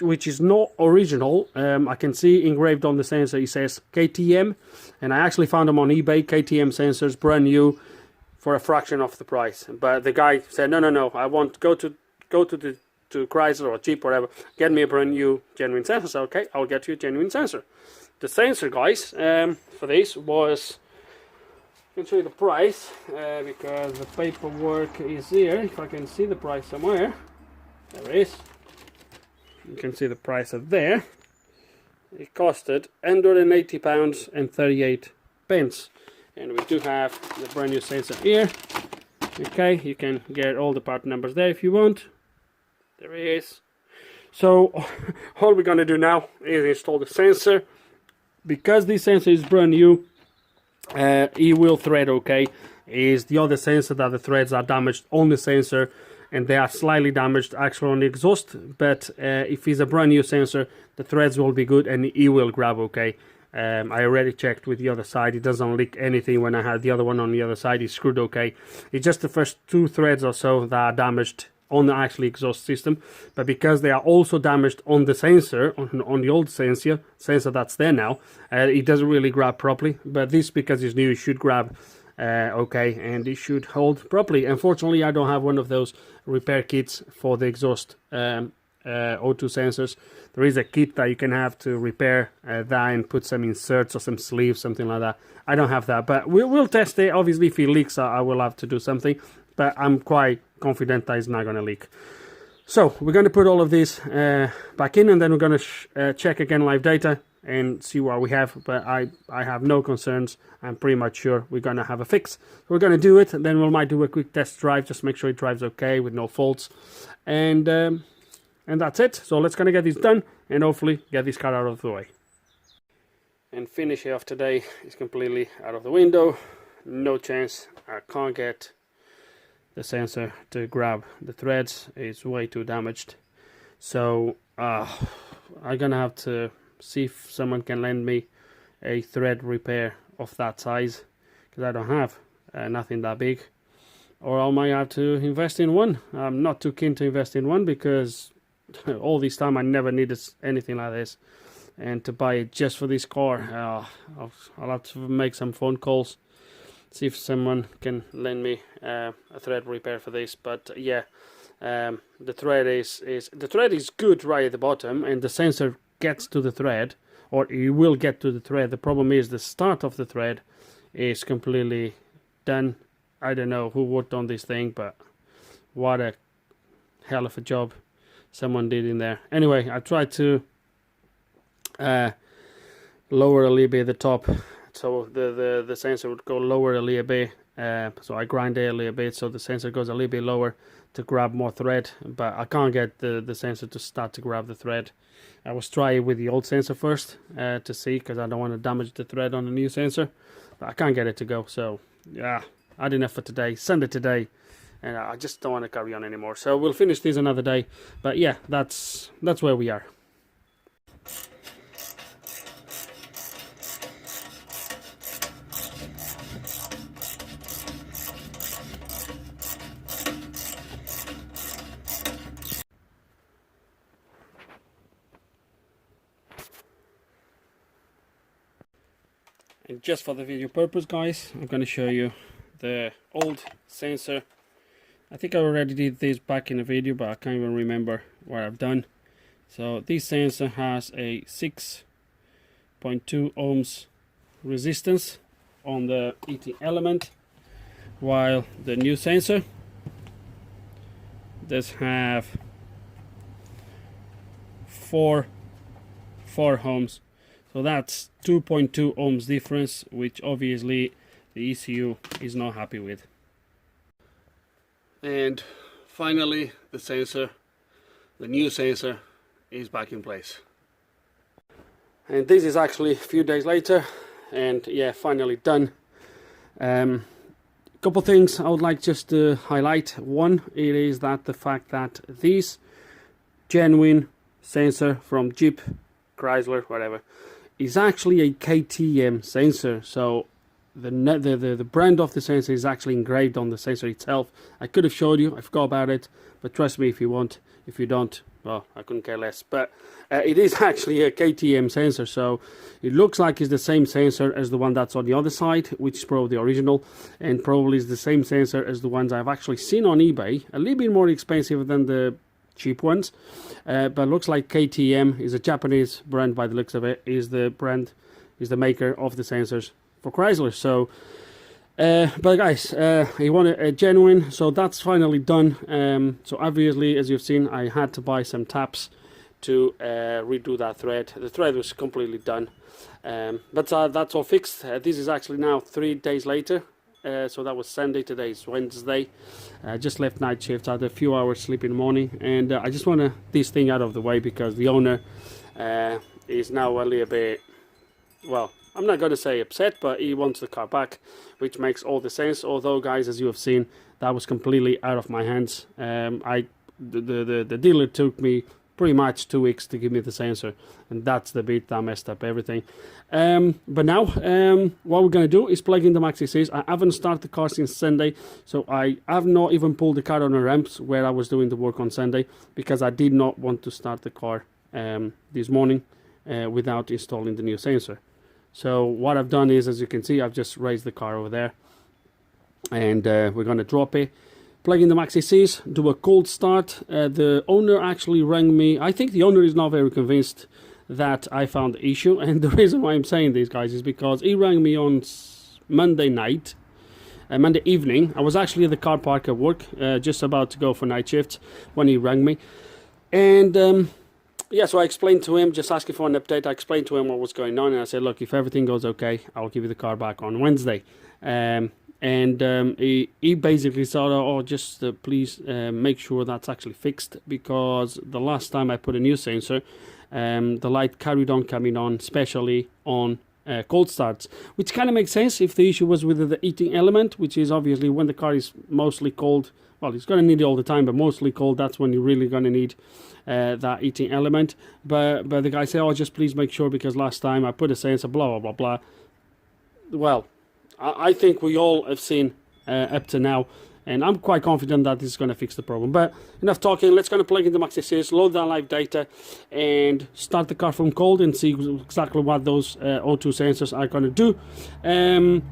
which is not original. I can see engraved on the sensor, it says KTM, and I actually found them on eBay, KTM sensors, brand new, for a fraction of the price. But the guy said, no, I want go to Chrysler or Jeep, whatever, get me a brand new genuine sensor. So okay, I'll get you a genuine sensor. The sensor, guys, for this was, I can show you the price, because the paperwork is here. If I can see the price somewhere, there it is. You can see the price of there. It costed £180 and 38 pence, and we do have the brand new sensor here. Okay, you can get all the part numbers there if you want. There it is. So all we're gonna do now is install the sensor. Because this sensor is brand new, it will thread okay. Is the other sensor that the threads are damaged on the sensor, and they are slightly damaged actually on the exhaust. But if it's a brand new sensor, the threads will be good and it will grab okay. I already checked with the other side, it doesn't leak anything. When I had the other one on the other side, it's screwed okay. It's just the first 2 threads or so that are damaged on the actual exhaust system, but because they are also damaged on the sensor, on the old sensor that's there now, it doesn't really grab properly. But this, because it's new, it should grab okay, and it should hold properly. Unfortunately, I don't have one of those repair kits for the exhaust O2 sensors. There is a kit that you can have to repair that and put some inserts or some sleeves, something like that. I don't have that, but we'll test it. Obviously, if it leaks, I will have to do something, but I'm quite confident that it's not going to leak. So we're going to put all of this back in, and then we're going to check again live data and see what we have. But I have no concerns. I'm pretty much sure we're going to have a fix. We're going to do it, and then we might do a quick test drive, just make sure it drives okay with no faults, and that's it. So let's gonna get this done and hopefully get this car out of the way. And finish off today is completely out of the window. No chance. I can't get the sensor to grab the threads. It's way too damaged. So I'm gonna have to see if someone can lend me a thread repair of that size, because I don't have nothing that big, or I might have to invest in one. I'm not too keen to invest in one because all this time I never needed anything like this, and to buy it just for this car, I'll have to make some phone calls, see if someone can lend me a thread repair for this. But yeah, the thread is good right at the bottom, and the sensor gets to the thread, or it will get to the thread. The problem is the start of the thread is completely done. I don't know who worked on this thing, but what a hell of a job someone did in there. Anyway, I tried to lower a little bit the top, so the sensor would go lower a little bit. So I grind it a little bit so the sensor goes a little bit lower to grab more thread, but I can't get the sensor to start to grab the thread. I was trying with the old sensor first to see, because I don't want to damage the thread on the new sensor, but I can't get it to go. So yeah, I had enough for today, Sunday today, and I just don't want to carry on anymore. So we'll finish this another day. But yeah, that's where we are. And just for the video purpose, guys, I'm going to show you the old sensor. I think I already did this back in a video, but I can't even remember what I've done. So this sensor has a 6.2 ohms resistance on the ET element, while the new sensor does have 4 ohms. So that's 2.2 ohms difference, which obviously the ECU is not happy with. And finally, the sensor, the new sensor, is back in place. And this is actually a few days later, and yeah, finally done. Couple things I would like just to highlight. One, it is that the fact that this genuine sensor from Jeep, Chrysler, whatever, is actually a KTM sensor. So the brand of the sensor is actually engraved on the sensor itself. I could have showed you, I forgot about it, but trust me if you want. If you don't, well, I couldn't care less. But it is actually a KTM sensor, so it looks like it's the same sensor as the one that's on the other side, which is probably the original, and probably is the same sensor as the ones I've actually seen on eBay. A little bit more expensive than the cheap ones, but looks like KTM is a Japanese brand by the looks of it, is the maker of the sensors for Chrysler. So but guys, you want a genuine, so that's finally done. So obviously, as you've seen, I had to buy some taps to redo that thread. The thread was completely done, but that's all fixed. This is actually now 3 days later. So that was Sunday, today is Wednesday. Just left night shift, had a few hours sleep in the morning, and I just want this thing out of the way, because the owner is now a little bit, well, I'm not going to say upset, but he wants the car back, which makes all the sense. Although, guys, as you have seen, that was completely out of my hands. The dealer took me pretty much 2 weeks to give me the sensor, and that's the bit that messed up everything. But now what we're going to do is plug in the maxi series. I haven't started the car since Sunday, so I have not even pulled the car on the ramps where I was doing the work on Sunday, because I did not want to start the car this morning without installing the new sensor. So what I've done is, as you can see, I've just raised the car over there, and we're going to drop it, plug in the maxi series, do a cold start. The owner actually rang me. I think the owner is not very convinced that I found the issue, and the reason why I'm saying this, guys, is because he rang me on Monday night, Monday evening. I was actually at the car park at work, just about to go for night shift when he rang me, and yeah, so I explained to him, just asking for an update. I explained to him what was going on, and I said, look, if everything goes okay, I'll give you the car back on Wednesday. He basically said, oh, just please make sure that's actually fixed, because the last time I put a new sensor, the light carried on coming on, especially on cold starts, which kind of makes sense if the issue was with the heating element, which is obviously when the car is mostly cold. Well, it's going to need it all the time, but mostly cold, that's when you're really going to need that heating element. But the guy said, oh, just please make sure, because last time I put a sensor, blah, blah, blah, blah. Well, I think we all have seen up to now, and I'm quite confident that this is going to fix the problem. But enough talking, let's kind of plug in the maxi series, load that live data, and start the car from cold and see exactly what those O2 sensors are going to do,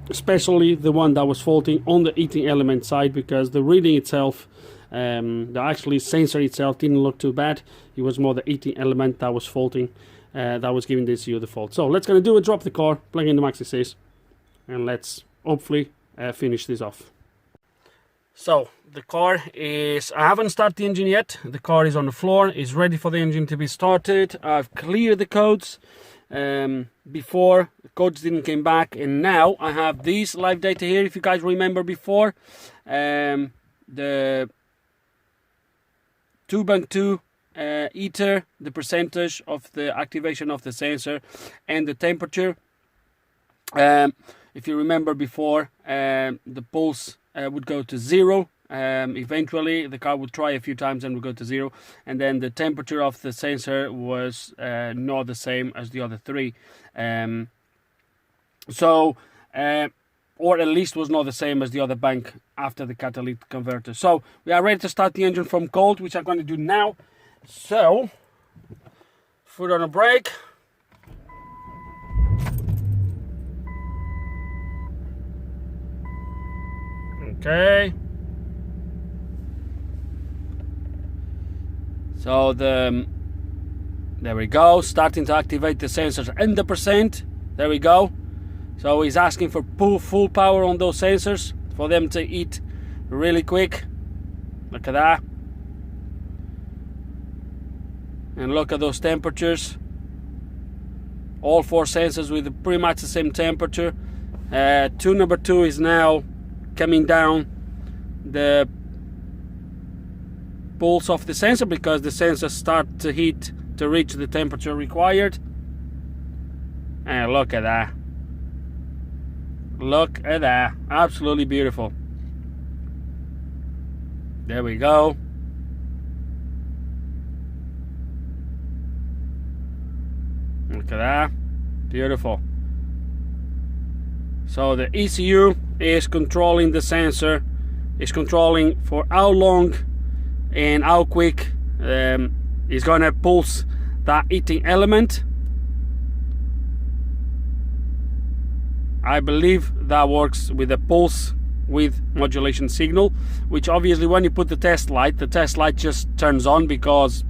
especially the one that was faulting on the heating element side, because the reading itself, the actually sensor itself didn't look too bad. It was more the heating element that was faulting, that was giving this ECU the fault. So let's going to do it, drop the car, plug in the maxi series, and let's hopefully finish this off. So the car is, I haven't started the engine yet. The car is on the floor, is ready for the engine to be started. I've cleared the codes before, the codes didn't come back, and now I have these live data here. If you guys remember before, the 2.2 heater, the percentage of the activation of the sensor, and the temperature. If you remember before, the pulse would go to 0. Eventually the car would try a few times and would go to 0, and then the temperature of the sensor was not the same as the other three, or at least was not the same as the other bank after the catalytic converter. So we are ready to start the engine from cold, which I'm going to do now. So foot on a brake. Okay, so there we go, starting to activate the sensors 100%. There we go. So he's asking for full power on those sensors for them to heat really quick. Look at that, and look at those temperatures. All 4 sensors with pretty much the same temperature. Number 2 is now coming down the pulse of the sensor, because the sensor start to heat to reach the temperature required. And look at that, look at that, absolutely beautiful. There we go. Look at that, beautiful. So the ECU is controlling the sensor, is controlling for how long and how quick is going to pulse that heating element. I believe that works with a pulse width modulation signal, which obviously when you put the test light just turns on, because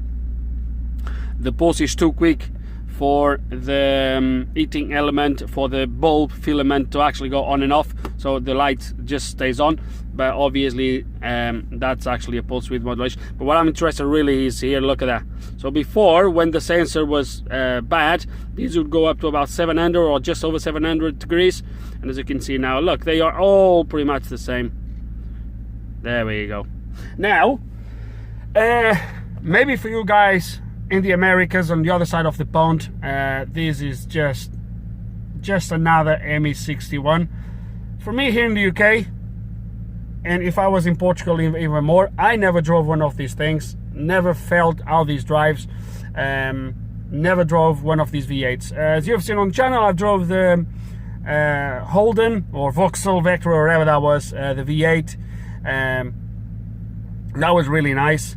the pulse is too quick for the heating element, for the bulb filament to actually go on and off, so the light just stays on. But obviously that's actually a pulse width modulation. But what I'm interested really is here, look at that. So before, when the sensor was bad, these would go up to about 700 or just over 700 degrees, and as you can see now, look, they are all pretty much the same. There we go. Now maybe for you guys in the Americas on the other side of the pond, this is just another ME61. For me here in the UK, and if I was in Portugal even more, I never drove one of these things. never felt how these drives. Never drove one of these V8s. As you've seen on the channel, I drove the Holden or Vauxhall Vectra or whatever that was, the V8. That was really nice.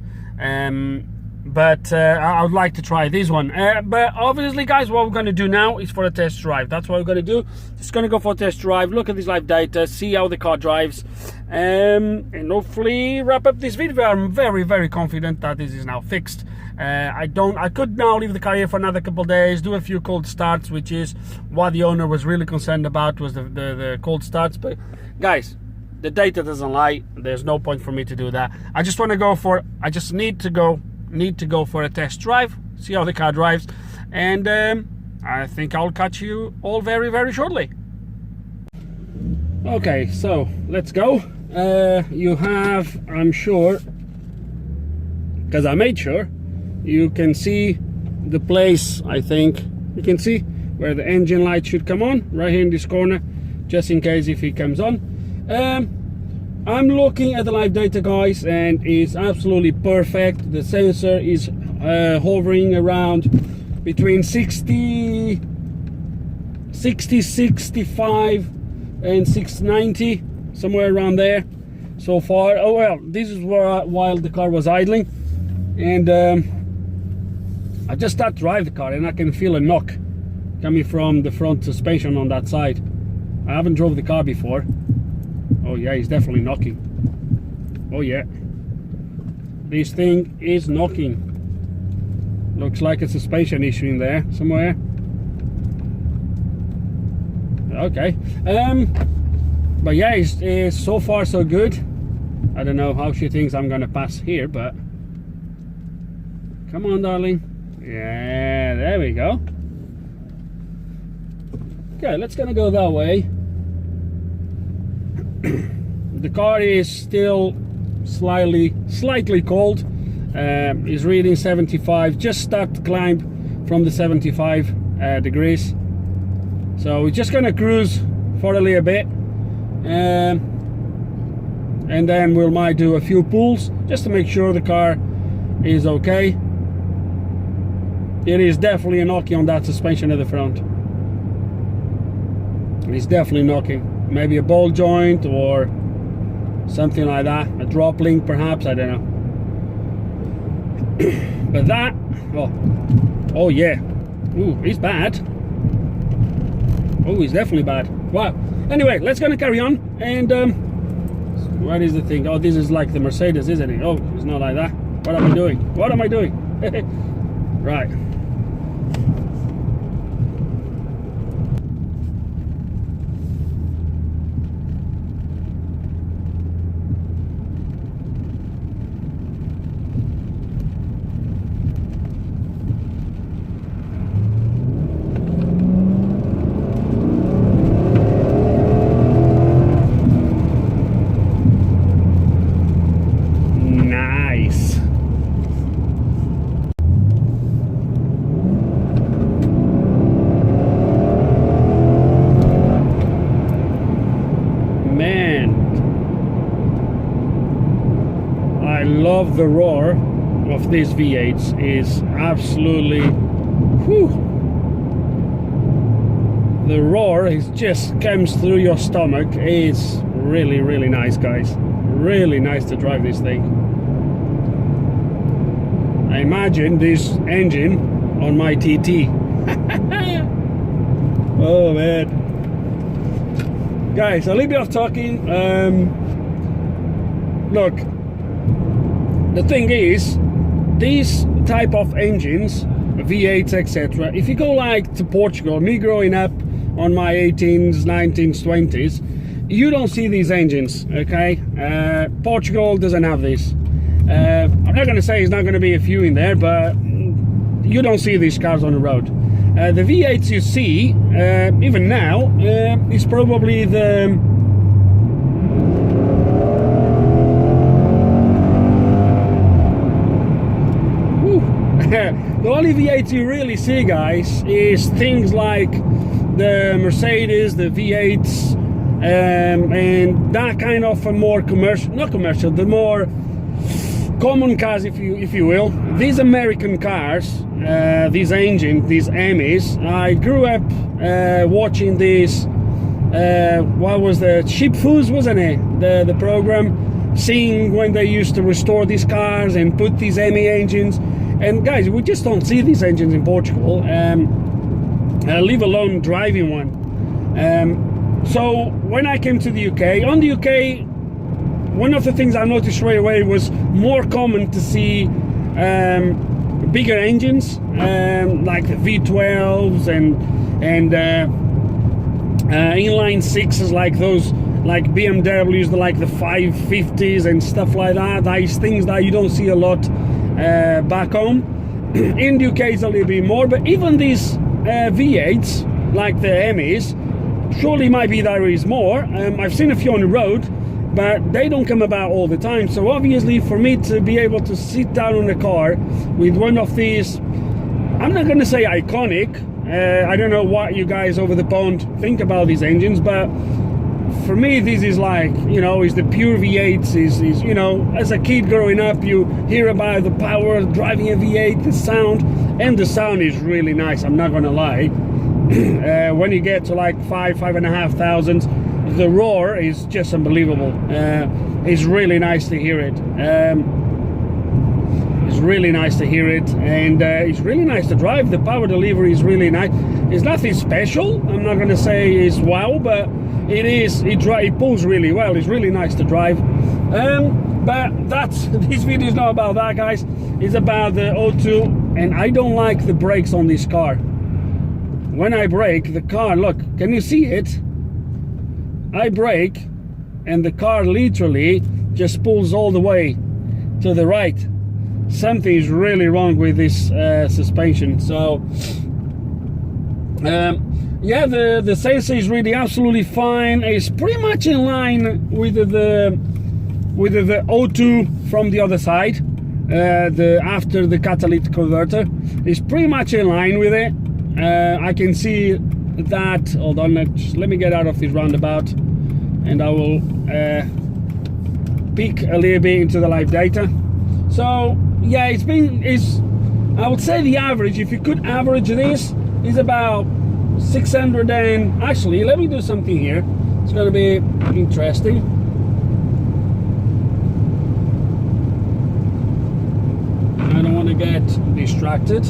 But I would like to try this one. But obviously, guys, what we're going to do now is for a test drive. That's what we're going to do. Just going to go for a test drive, look at this live data, see how the car drives, and hopefully wrap up this video. I'm very, very confident that this is now fixed. I could now leave the car here for another couple of days, do a few cold starts, which is what the owner was really concerned about, was the cold starts. But guys, the data doesn't lie. There's no point for me to do that. I just want to go for, I just need to go for a test drive, see how the car drives, and I think I'll catch you all very, very shortly. Okay, so let's go. You have, I'm sure, because I made sure, you can see the place. I think you can see where the engine light should come on, right here in this corner, just in case if it comes on. I'm looking at the live data, guys, and it's absolutely perfect. The sensor is hovering around between 60, 65 and 690, somewhere around there so far. Oh well, this is while the car was idling, and I just started to drive the car and I can feel a knock coming from the front suspension on that side. I haven't drove the car before. Oh yeah, he's definitely knocking. Oh yeah, this thing is knocking. Looks like a suspension issue in there somewhere. Okay, but yeah, it's so far so good. I don't know how she thinks I'm gonna pass here, but come on, darling. Yeah, there we go. Okay, let's gonna go that way. The car is still slightly cold. Is reading 75. Just start to climb from the 75 degrees. So we're just gonna cruise for a little bit, and then we might do a few pulls just to make sure the car is okay. It is definitely a knocking on that suspension at the front. It's definitely knocking. Maybe a ball joint or something like that, a drop link perhaps, I don't know. But that, oh yeah, ooh, he's bad. Oh, he's definitely bad. Wow. Anyway, let's gonna carry on. And what is the thing? Oh, this is like the Mercedes, isn't it? Oh, it's not like that. What am I doing? What am I doing? Right. The roar of these V8s is absolutely, whew. The roar just comes through your stomach. It's really, really nice, guys. Really nice to drive this thing. I imagine this engine on my TT. Oh man, guys, a little bit of talking. Look, the thing is, these type of engines, V8s, etc., if you go like to Portugal, me growing up on my 18s, 19s, 20s, you don't see these engines, okay? Portugal doesn't have this. I'm not going to say there's not going to be a few in there, but you don't see these cars on the road. The V8s you see, even now, is probably the... The only V8s you really see, guys, is things like the Mercedes, the V8s, and that kind of a more commercial, not commercial, the more common cars, if you will. These American cars, these engines, these Emmys, I grew up watching these, what was the Cheap Foods, wasn't it? The program, seeing when they used to restore these cars and put these Emmy engines. And guys, we just don't see these engines in Portugal, leave alone driving one. So when I came to the UK, on the UK, one of the things I noticed straight away was more common to see bigger engines, like the V12s and inline sixes, like those, like BMWs, like the 550s and stuff like that. These things that you don't see a lot back home. In the UK it's a little bit more, but even these V8s, like the Emmys, surely might be there is more. I've seen a few on the road, but they don't come about all the time. So obviously for me to be able to sit down in a car with one of these, I'm not going to say iconic, I don't know what you guys over the pond think about these engines, but for me this is like, you know, is the pure V8s, is you know, as a kid growing up you hear about the power of driving a V8, the sound, and the sound is really nice, I'm not going to lie. When you get to like 5,500, the roar is just unbelievable. It's really nice to hear it. It's really nice to hear it, and it's really nice to drive. The power delivery is really nice. It's nothing special. I'm not going to say it's wow, but it is. It pulls really well. It's really nice to drive. But that's this video is not about that, guys. It's about the O2, and I don't like the brakes on this car. When I brake, the car, look, can you see it? I brake and the car literally just pulls all the way to the right. Something is really wrong with this suspension. So yeah, the sensor is really absolutely fine. It's pretty much in line with the O2 from the other side, after the catalytic converter. It's pretty much in line with it. I can see that, hold on, let me get out of this roundabout and I will peek a little bit into the live data. So yeah, I would say the average, if you could average this, is about 600 and, actually let me do something here, it's going to be interesting. I don't want to get distracted.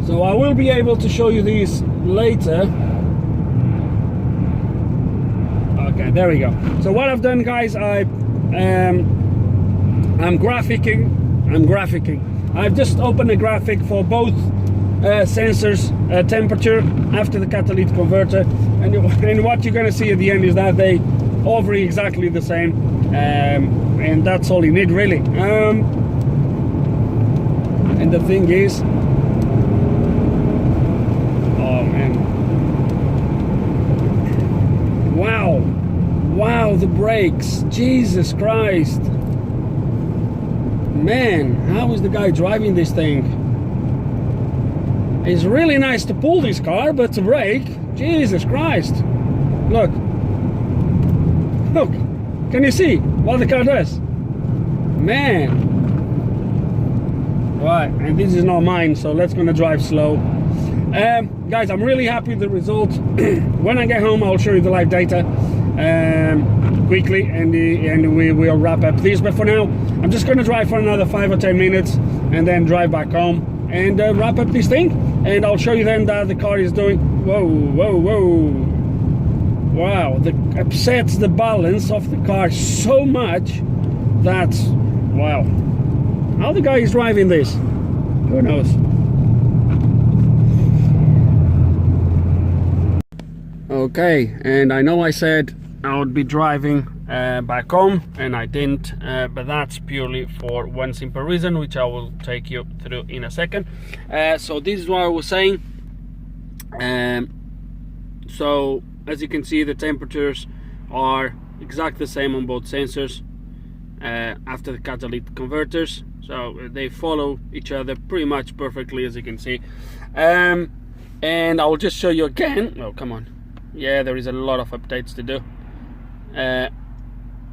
So I will be able to show you these later. Okay, there we go. So what I've done, guys, I'm graphicking. I've just opened a graphic for both sensors, temperature after the catalytic converter, and what you're going to see at the end is that they hover exactly the same, and that's all you need, really. And the thing is, wow, the brakes, Jesus Christ, man, how is the guy driving this thing? It's really nice to pull this car, but to brake, Jesus Christ, look, can you see what the car does? Man, right, and this is not mine, so let's gonna drive slow. Guys, I'm really happy with the result. When I get home, I'll show you the live data quickly, and we will wrap up this. But for now, I'm just going to drive for another 5 or 10 minutes and then drive back home and wrap up this thing. And I'll show you then that the car is doing. Whoa! Wow! That upsets the balance of the car so much. That's wow. How the guy is driving this? Who knows? Okay, and I know I said I would be driving back home, and I didn't, but that's purely for one simple reason, which I will take you through in a second. So this is what I was saying. So as you can see, the temperatures are exactly the same on both sensors after the catalytic converters, so they follow each other pretty much perfectly, as you can see. And I'll just show you again. Oh, come on. Yeah, there is a lot of updates to do.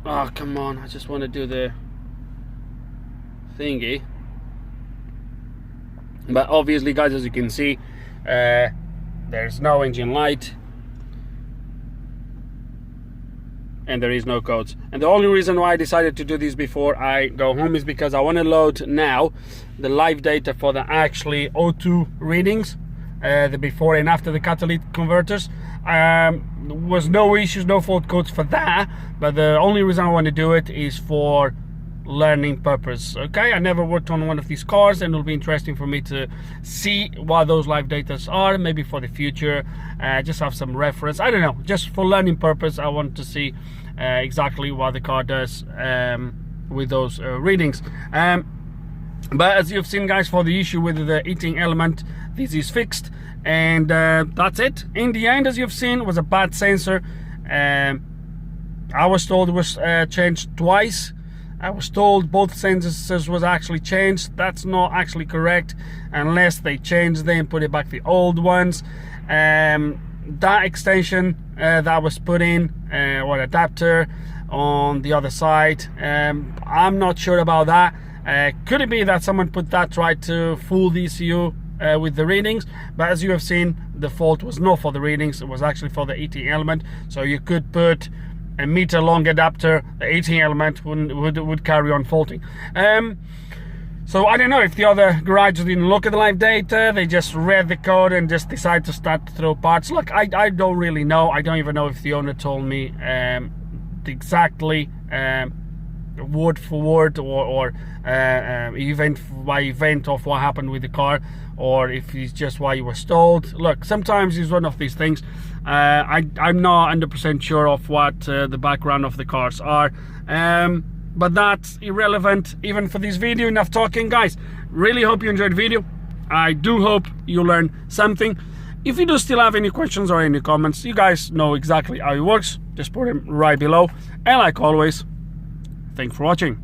Oh, come on. I just want to do the thingy. But obviously, guys, as you can see, there's no engine light. And there is no codes. And the only reason why I decided to do this before I go home is because I want to load now the live data for the actually O2 readings, the before and after the catalytic converters. There was no issues, no fault codes for that, but the only reason I want to do it is for learning purpose. Okay, I never worked on one of these cars, and it'll be interesting for me to see what those live data are, maybe for the future, just have some reference. I don't know, just for learning purpose. I want to see exactly what the car does with those readings. But as you've seen, guys, for the issue with the heating element, this is fixed, and that's it. In the end, as you've seen, it was a bad sensor. I was told it was changed twice. I was told both sensors was actually changed. That's not actually correct, unless they changed them and put it back the old ones. That extension that was put in, or adapter on the other side, I'm not sure about that. Could it be that someone put that right to fool the ECU with the readings? But as you have seen, the fault was not for the readings, it was actually for the heating element. So you could put a meter long adapter, the heating element would carry on faulting. So I don't know if the other garages didn't look at the live data, they just read the code and just decided to start to throw parts. Look, I don't really know. I don't even know if the owner told me exactly word for word, or event by event of what happened with the car, or if it's just why he was told. Look, sometimes it's one of these things. I'm not 100% sure of what the background of the cars are, but that's irrelevant even for this video. Enough talking, guys. Really hope you enjoyed the video. I do hope you learned something. If you do still have any questions or any comments, you guys know exactly how it works. Just put them right below. And like always, thanks for watching.